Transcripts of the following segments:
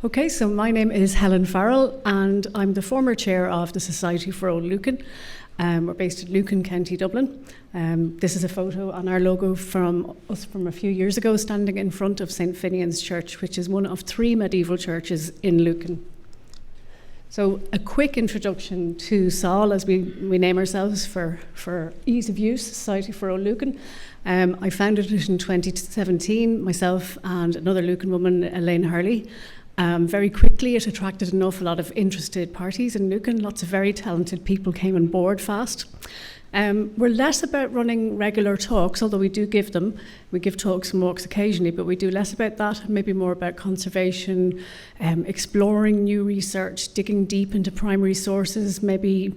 Okay, so my name is Helen Farrell and I'm the former chair of the Society of Old Lucan. We're based in Lucan, County Dublin. This is a photo on our logo from us from a few years ago, standing in front of St. Finian's Church, which is one of 3 medieval churches in Lucan. So a quick introduction to SOL, as we name ourselves for ease of use, Society for Old Lucan. I founded it in 2017, myself and another Lucan woman, Elaine Hurley. Very quickly, it attracted an awful lot of interested parties in Lucan. Lots of very talented people came on board fast. We're less about running regular talks, although we do give them. We give talks and walks occasionally, but we do less about that, maybe more about conservation, exploring new research, digging deep into primary sources, maybe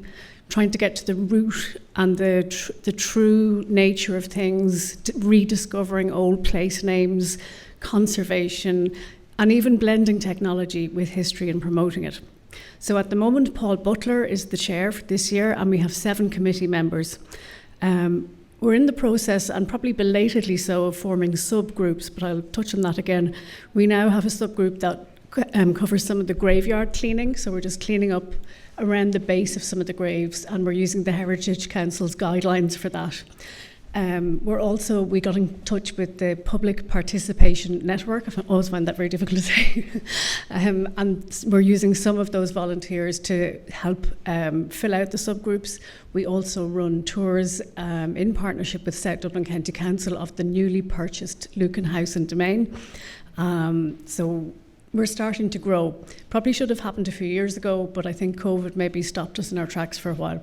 trying to get to the root and the true nature of things, rediscovering old place names, conservation, and even blending technology with history and promoting it. So at the moment, Paul Butler is the chair for this year, and we have 7 committee members. We're in the process, and probably belatedly so, of forming subgroups, but I'll touch on that again. We now have a subgroup that covers some of the graveyard cleaning, so we're just cleaning up around the base of some of the graves, and we're using the Heritage Council's guidelines for that. We got in touch with the Public Participation Network. I always find that very difficult to say. And we're using some of those volunteers to help fill out the subgroups. We also run tours in partnership with South Dublin County Council of the newly purchased Lucan House and Domain. So we're starting to grow. Probably should have happened a few years ago, but I think COVID maybe stopped us in our tracks for a while.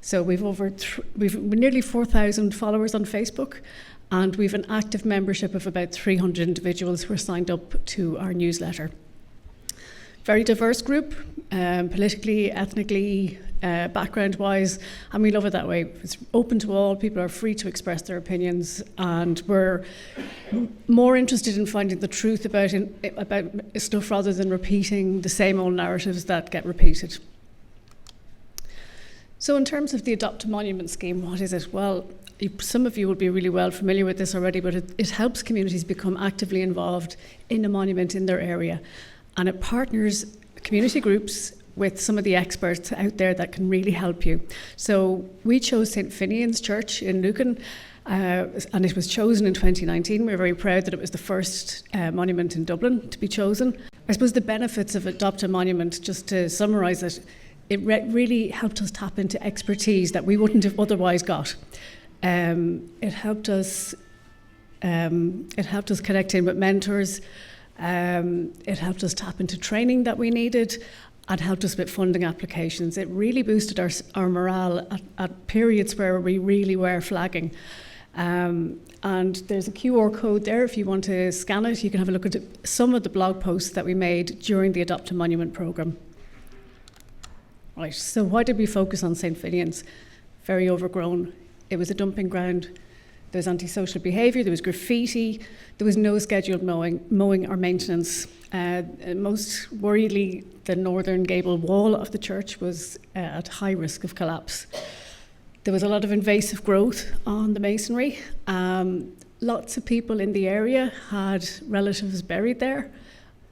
So we've nearly 4,000 followers on Facebook, and we've an active membership of about 300 individuals who are signed up to our newsletter. Very diverse group, politically, ethnically, background-wise, and we love it that way. It's open to all, people are free to express their opinions, and we're more interested in finding the truth about stuff rather than repeating the same old narratives that get repeated. So in terms of the Adopt a Monument scheme, what is it? Well, some of you will be really well familiar with this already, but it helps communities become actively involved in a monument in their area. And it partners community groups with some of the experts out there that can really help you. So we chose St. Finian's Church in Lucan, and it was chosen in 2019. We're very proud that it was the first monument in Dublin to be chosen. I suppose the benefits of Adopt a Monument, just to summarise it, it really helped us tap into expertise that we wouldn't have otherwise got. It helped us connect in with mentors. It helped us tap into training that we needed, and helped us with funding applications. It really boosted our morale at periods where we really were flagging. And there's a QR code there if you want to scan it. You can have a look at some of the blog posts that we made during the Adopt a Monument programme. Right, so why did we focus on St. Finian's? Very overgrown. It was a dumping ground. There was antisocial behaviour, there was graffiti, there was no scheduled mowing or maintenance. Most worryingly, the northern gable wall of the church was at high risk of collapse. There was a lot of invasive growth on the masonry. Lots of people in the area had relatives buried there.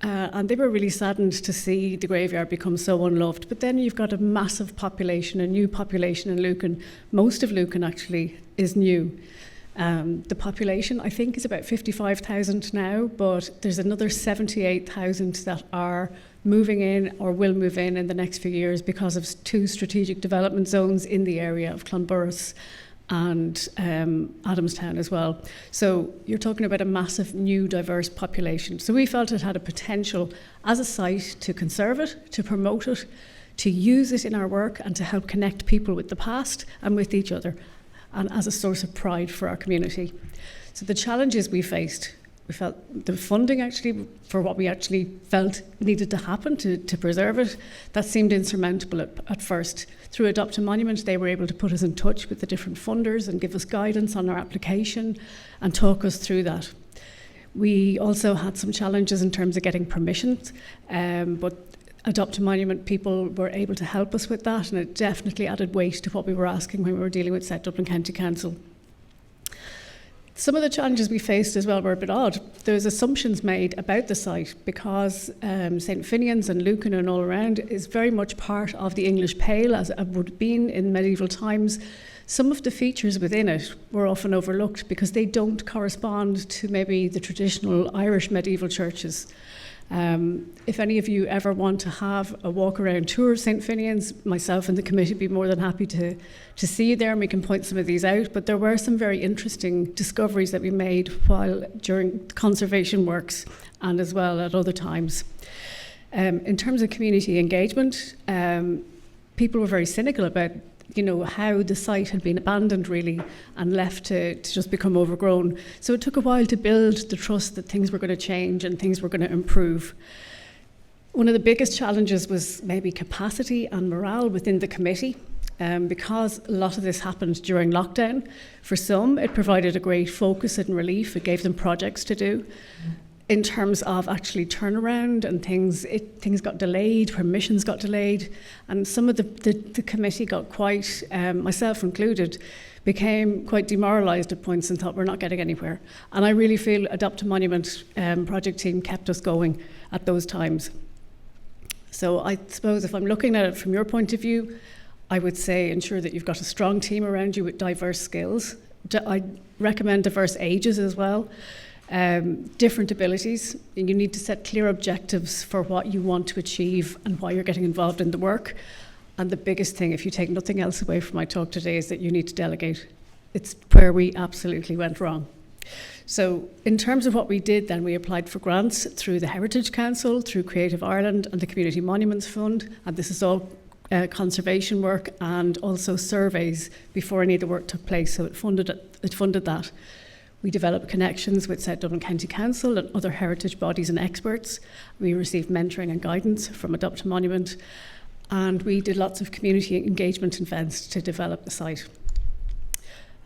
And they were really saddened to see the graveyard become so unloved. But then you've got a massive population, a new population in Lucan. Most of Lucan actually is new. The population, I think, is about 55,000 now, but there's another 78,000 that are moving in or will move in the next few years because of 2 strategic development zones in the area of Clonburris and Adamstown as well. So you're talking about a massive new diverse population. So we felt it had a potential as a site to conserve it, to promote it, to use it in our work, and to help connect people with the past and with each other, and as a source of pride for our community. So the challenges we faced, we felt the funding actually for what we actually felt needed to happen to preserve it, that seemed insurmountable at first. Through Adopt a Monument, they were able to put us in touch with the different funders and give us guidance on our application and talk us through that. We also had some challenges in terms of getting permissions, but Adopt a Monument people were able to help us with that, and it definitely added weight to what we were asking when we were dealing with South Dublin County Council. Some of the challenges we faced as well were a bit odd. There's assumptions made about the site because St. Finian's and Lucan and all around is very much part of the English Pale, as it would have been in medieval times. Some of the features within it were often overlooked because they don't correspond to maybe the traditional Irish medieval churches. If any of you ever want to have a walk-around tour of St. Finian's, myself and the committee would be more than happy to see you there, and we can point some of these out. But there were some very interesting discoveries that we made during conservation works and as well at other times. In terms of community engagement, people were very cynical about how the site had been abandoned really and left to just become overgrown. So it took a while to build the trust that things were going to change and things were going to improve. One of the biggest challenges was maybe capacity and morale within the committee. Because a lot of this happened during lockdown. For some, it provided a great focus and relief. It gave them projects to do. In terms of actually turnaround and things got delayed, permissions got delayed, and some of the committee got quite, myself included, became quite demoralised at points and thought we're not getting anywhere. And I really feel Adopt a Monument project team kept us going at those times. So I suppose if I'm looking at it from your point of view, I would say ensure that you've got a strong team around you with diverse skills. I recommend diverse ages as well. Different abilities, and you need to set clear objectives for what you want to achieve and why you're getting involved in the work. And the biggest thing, if you take nothing else away from my talk today, is that you need to delegate. It's where we absolutely went wrong. So in terms of what we did then, we applied for grants through the Heritage Council, through Creative Ireland and the Community Monuments Fund, and this is all conservation work and also surveys before any of the work took place, so it funded that. We developed connections with South Dublin County Council and other heritage bodies and experts. We received mentoring and guidance from Adopt a Monument, and we did lots of community engagement events to develop the site.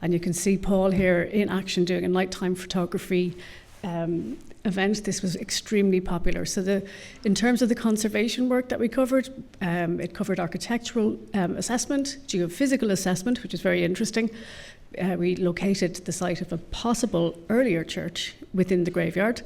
And you can see Paul here in action doing a nighttime photography event. This was extremely popular. So in terms of the conservation work that we covered, it covered architectural assessment, geophysical assessment, which is very interesting. We located the site of a possible earlier church within the graveyard,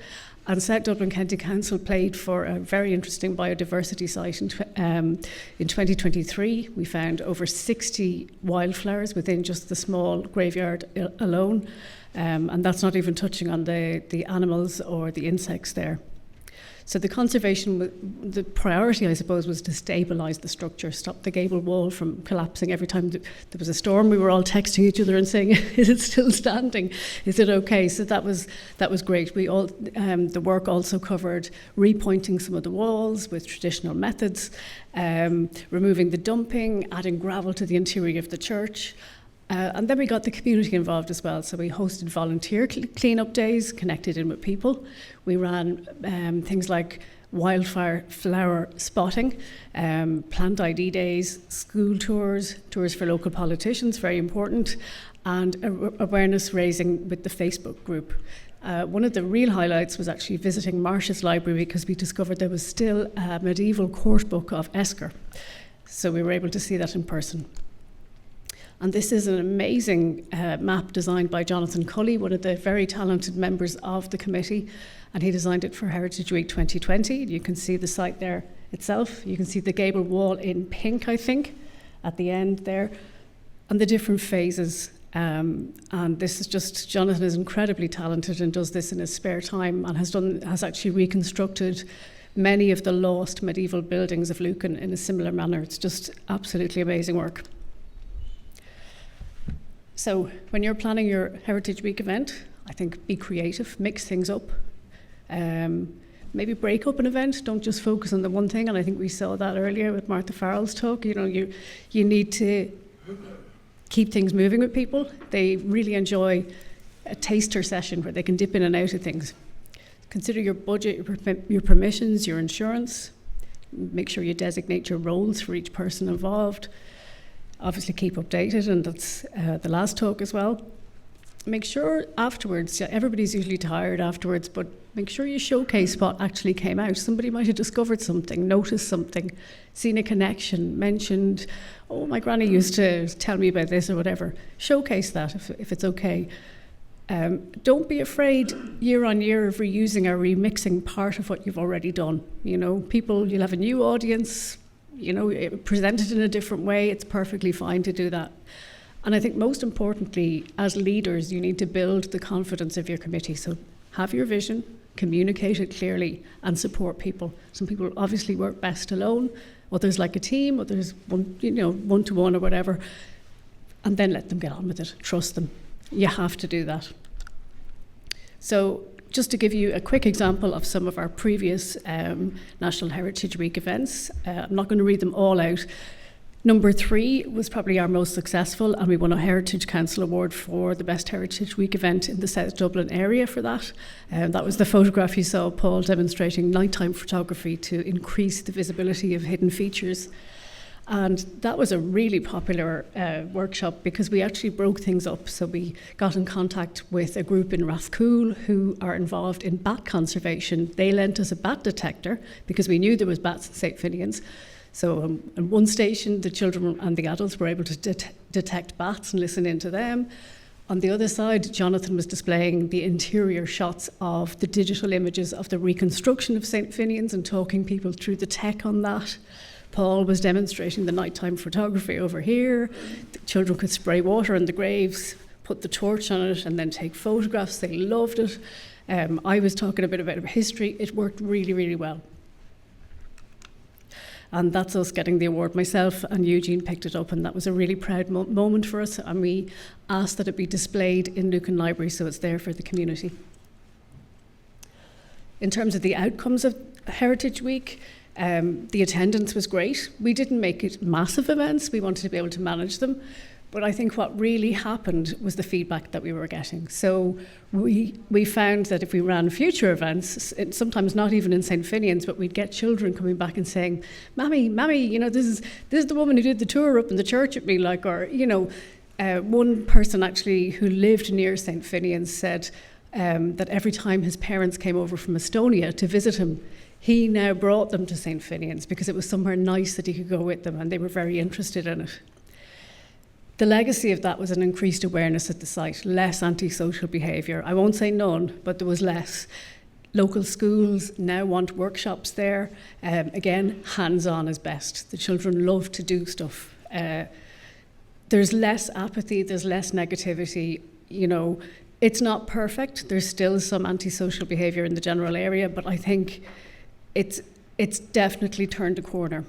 and South Dublin County Council played for a very interesting biodiversity site. In 2023, we found over 60 wildflowers within just the small graveyard alone, and that's not even touching on the animals or the insects there. So the conservation, the priority, I suppose, was to stabilise the structure, stop the gable wall from collapsing every time there was a storm. We were all texting each other and saying, "Is it still standing? Is it okay?" So that was great. The work also covered repointing some of the walls with traditional methods, removing the dumping, adding gravel to the interior of the church. And then we got the community involved as well. So we hosted volunteer clean-up days, connected in with people. We ran things like wildflower spotting, plant ID days, school tours for local politicians, very important, and awareness raising with the Facebook group. One of the real highlights was actually visiting Marsh's library because we discovered there was still a medieval court book of Esker. So we were able to see that in person. And this is an amazing map designed by Jonathan Cully, one of the very talented members of the committee, and he designed it for Heritage Week 2020. You can see the site there itself. You can see the gable wall in pink, I think, at the end there, and the different phases. And this is just, Jonathan is incredibly talented and does this in his spare time and has actually reconstructed many of the lost medieval buildings of Lucan in a similar manner. It's just absolutely amazing work. So when you're planning your Heritage Week event, I think be creative, mix things up. Maybe break up an event, don't just focus on the one thing. And I think we saw that earlier with Martha Farrell's talk. You need to keep things moving with people. They really enjoy a taster session where they can dip in and out of things. Consider your budget, your permissions, your insurance. Make sure you designate your roles for each person involved. Obviously keep updated, and that's the last talk as well. Make sure afterwards, everybody's usually tired afterwards, but make sure you showcase what actually came out. Somebody might have discovered something, noticed something, seen a connection, mentioned, "Oh, my granny used to tell me about this," or whatever. Showcase that if it's okay. Don't be afraid year on year of reusing or remixing part of what you've already done. You know, you'll have a new audience, you know, presented in a different way. It's perfectly fine to do that. And I think most importantly, as leaders, you need to build the confidence of your committee. So have your vision, communicate it clearly, and support people. Some people obviously work best alone, others like a team, others one-to-one or whatever, and then let them get on with it. Trust them. You have to do that. So just to give you a quick example of some of our previous National Heritage Week events, I'm not going to read them all out. Number 3 was probably our most successful, and we won a Heritage Council Award for the best Heritage Week event in the South Dublin area for that. That was the photograph you saw, Paul, demonstrating nighttime photography to increase the visibility of hidden features. And that was a really popular workshop because we actually broke things up. So we got in contact with a group in Rathcoole who are involved in bat conservation. They lent us a bat detector because we knew there was bats in St. Finian's. So in one station, the children and the adults were able to detect bats and listen into them. On the other side, Jonathan was displaying the interior shots of the digital images of the reconstruction of St. Finian's and talking people through the tech on that. Paul was demonstrating the nighttime photography over here. The children could spray water on the graves, put the torch on it, and then take photographs. They loved it. I was talking a bit about history. It worked really, really well. And that's us getting the award. Myself and Eugene picked it up, and that was a really proud moment for us. And we asked that it be displayed in Lucan Library, so it's there for the community. In terms of the outcomes of Heritage Week, the attendance was great. We didn't make it massive events. We wanted to be able to manage them. But I think what really happened was the feedback that we were getting. So we found that if we ran future events, sometimes not even in St. Finian's, but we'd get children coming back and saying, Mammy, you know, this is the woman who did the tour up in the church at me, like, or, you know, one person actually who lived near St. Finian's said that every time his parents came over from Estonia to visit him, he now brought them to St. Finian's because it was somewhere nice that he could go with them, and they were very interested in it. The legacy of that was an increased awareness at the site, less antisocial behaviour. I won't say none, but there was less. Local schools now want workshops there. Again, hands-on is best. The children love to do stuff. There's less apathy, there's less negativity. You know, it's not perfect. There's still some antisocial behaviour in the general area, but I think it's definitely turned a corner.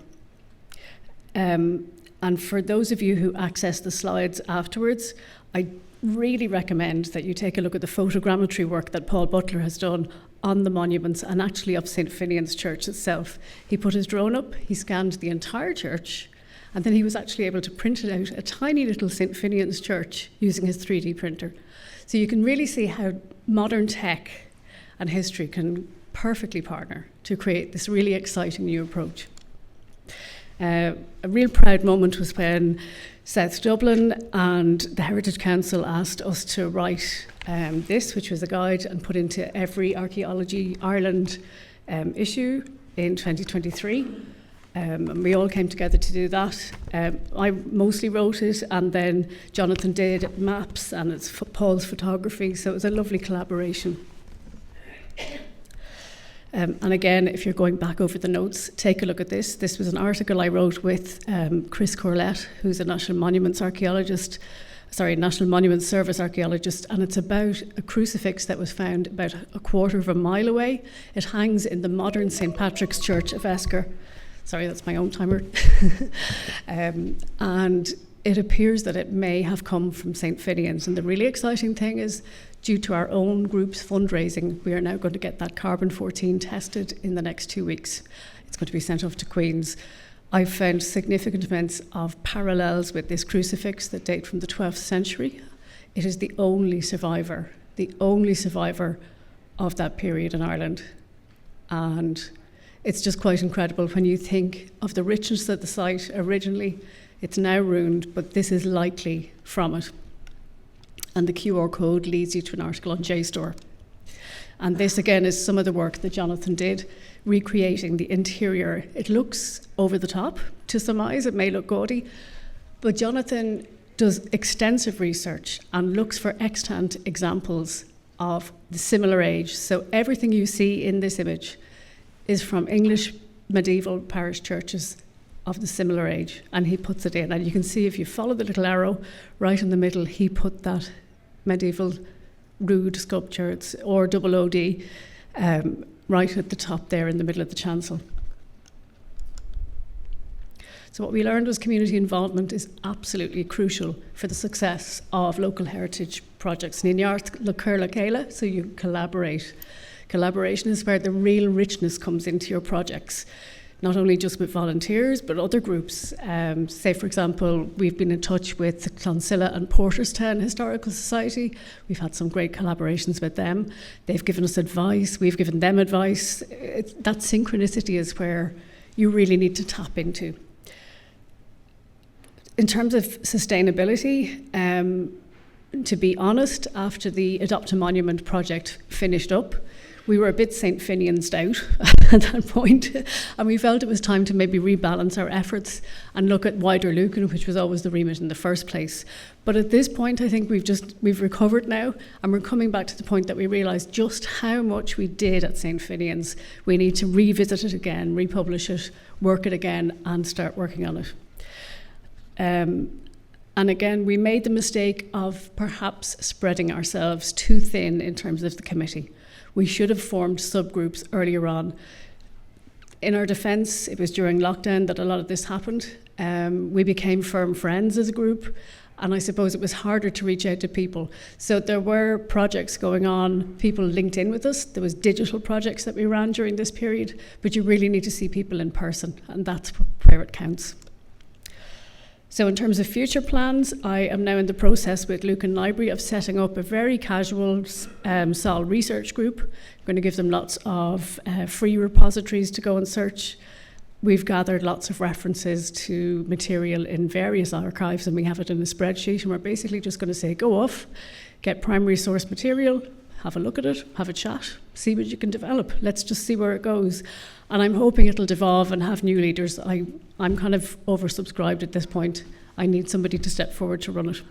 And for those of you who access the slides afterwards, I really recommend that you take a look at the photogrammetry work that Paul Butler has done on the monuments and actually of St. Finian's Church itself. He put his drone up, he scanned the entire church, and then he was actually able to print it out, a tiny little St. Finian's Church, using his 3D printer. So you can really see how modern tech and history can perfectly partner to create this really exciting new approach. A real proud moment was when South Dublin and the Heritage Council asked us to write this, which was a guide, and put into every Archaeology Ireland issue in 2023. And we all came together to do that. I mostly wrote it, and then Jonathan did maps, and it's Paul's photography, so it was a lovely collaboration. And again, if you're going back over the notes, take a look at this. This was an article I wrote with Chris Corlett, who's a National Monuments Service archaeologist, and it's about a crucifix that was found about a quarter of a mile away. It hangs in the modern St. Patrick's Church of Esker. Sorry, that's my own timer. And it appears that it may have come from St. Finian's. And the really exciting thing is, due to our own group's fundraising, we are now going to get that carbon-14 tested in the next 2 weeks. It's going to be sent off to Queen's. I've found significant amounts of parallels with this crucifix that date from the 12th century. It is the only survivor of that period in Ireland. And it's just quite incredible when you think of the richness of the site originally. It's now ruined, but this is likely from it. And the QR code leads you to an article on JSTOR. And this, again, is some of the work that Jonathan did, recreating the interior. It looks over the top to some eyes. It may look gaudy. But Jonathan does extensive research and looks for extant examples of the similar age. So everything you see in this image is from English medieval parish churches of the similar age, and he puts it in. And you can see if you follow the little arrow right in the middle, he put that medieval rood sculpture, it's or double OD, right at the top there in the middle of the chancel. So what we learned was community involvement is absolutely crucial for the success of local heritage projects. So you collaborate. Collaboration is where the real richness comes into your projects, not only just with volunteers, but other groups. Say, for example, we've been in touch with the Clonsilla and Porterstown Historical Society. We've had some great collaborations with them. They've given us advice, we've given them advice. That synchronicity is where you really need to tap into. In terms of sustainability, to be honest, after the Adopt a Monument project finished up, we were a bit St. Finian'sed out at that point, and we felt it was time to maybe rebalance our efforts and look at wider Lucan, which was always the remit in the first place. But at this point, I think we've recovered now, and we're coming back to the point that we realised just how much we did at St. Finian's. We need to revisit it again, republish it, work it again, and start working on it. And again, we made the mistake of perhaps spreading ourselves too thin in terms of the committee. We should have formed subgroups earlier on. In our defence, it was during lockdown that a lot of this happened. We became firm friends as a group, and I suppose it was harder to reach out to people. So there were projects going on, people linked in with us. There was digital projects that we ran during this period, but you really need to see people in person, and that's where it counts. So in terms of future plans, I am now in the process with Lucan Library of setting up a very casual SOL research group. I'm going to give them lots of free repositories to go and search. We've gathered lots of references to material in various archives, and we have it in a spreadsheet, and we're basically just going to say, go off, get primary source material, have a look at it, have a chat, see what you can develop. Let's just see where it goes. And I'm hoping it'll devolve and have new leaders. I'm kind of oversubscribed at this point. I need somebody to step forward to run it.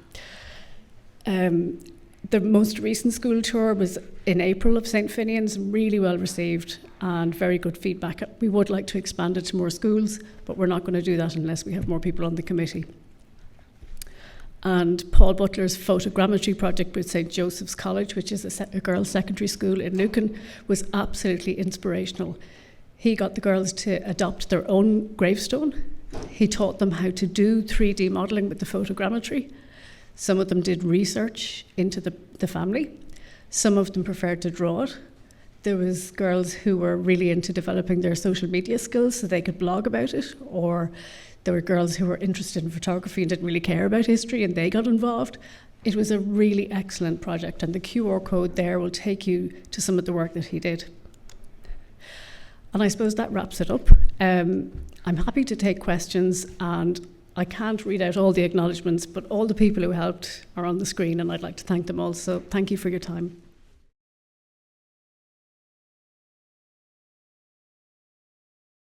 The most recent school tour was in April of St. Finian's, really well received and very good feedback. We would like to expand it to more schools, but we're not going to do that unless we have more people on the committee. And Paul Butler's photogrammetry project with St. Joseph's College, which is a girls' secondary school in Lucan, was absolutely inspirational. He got the girls to adopt their own gravestone. He taught them how to do 3D modelling with the photogrammetry. Some of them did research into the family. Some of them preferred to draw it. There was girls who were really into developing their social media skills so they could blog about it, or there were girls who were interested in photography and didn't really care about history, and they got involved. It was a really excellent project, and the QR code there will take you to some of the work that he did. And I suppose that wraps it up. I'm happy to take questions, and I can't read out all the acknowledgements, but all the people who helped are on the screen, and I'd like to thank them all. So thank you for your time.